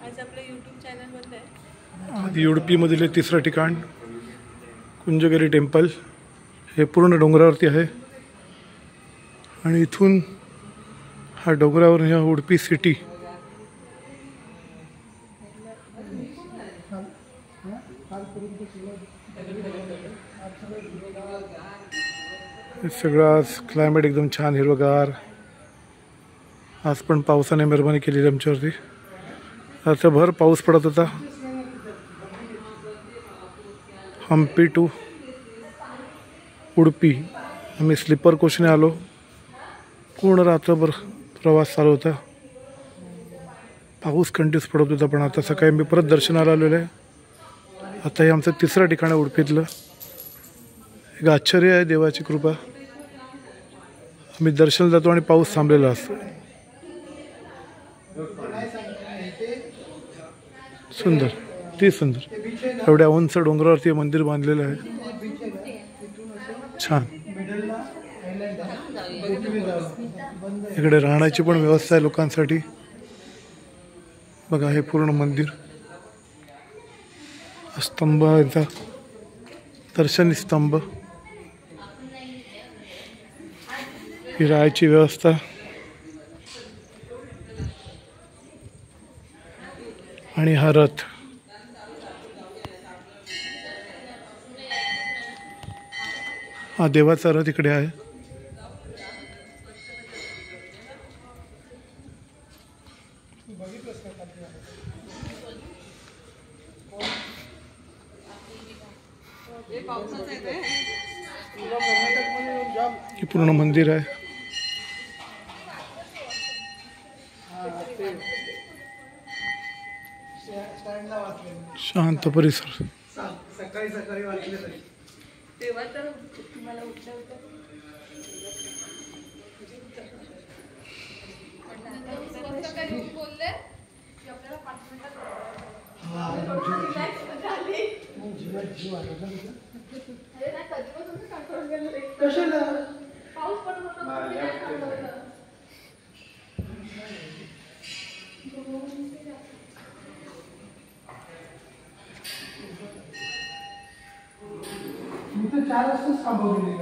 आज आपलं YouTube channel बंद आहे। आदि उडुपीमधील तिसरं ठिकाण कुंजगिरी टेम्पल हे पूर्ण डोंगरावरती आहे आणि इथून हा डोंगरावर ह्या उडुपी सिटी सगळं आज क्लायमेट एकदम छान हिरवगार। आज पण पावसाने मेहरबानी केलेली आमच्यावरती। रात्रभर पाऊस पडत होता। हम्पी टू उडुपी आम्ही स्लीपर कोचने आलो। पूर्ण रात्रभर प्रवास चालू होता। पाऊस कंटिन्यूस पडत होता, पण आता सकाळी मी परत दर्शनाला आलेलो आहे। आता हे आमचं तिसरं ठिकाण आहे उडुपीतलं। एक आश्चर्य आहे, देवाची कृपा। आम्ही दर्शन जातो आणि पाऊस थांबलेला असतो। सुंदर, ती सुंदर। एवढ्या उंच डोंगरावरती मंदिर बांधलेलं आहे, छान। इकडे राहण्याची पण व्यवस्था आहे लोकांसाठी। बघा हे पूर्ण मंदिर, स्तंभ यांचा दर्शनी स्तंभ, ही राहायची व्यवस्था आणि हा रथ। हा देवाचा रथ इकडे आहे। हे पूर्ण मंदिर आहे। शांत परिसर। सकाळी सकाळी वाचले तरी तेव्हा तर तुम्हाला उठलं होतं। बोलले की आपल्याला 5 मिनिटात कशाला पाऊस पडत होता। मी तर 4 वाजताच थांबवली.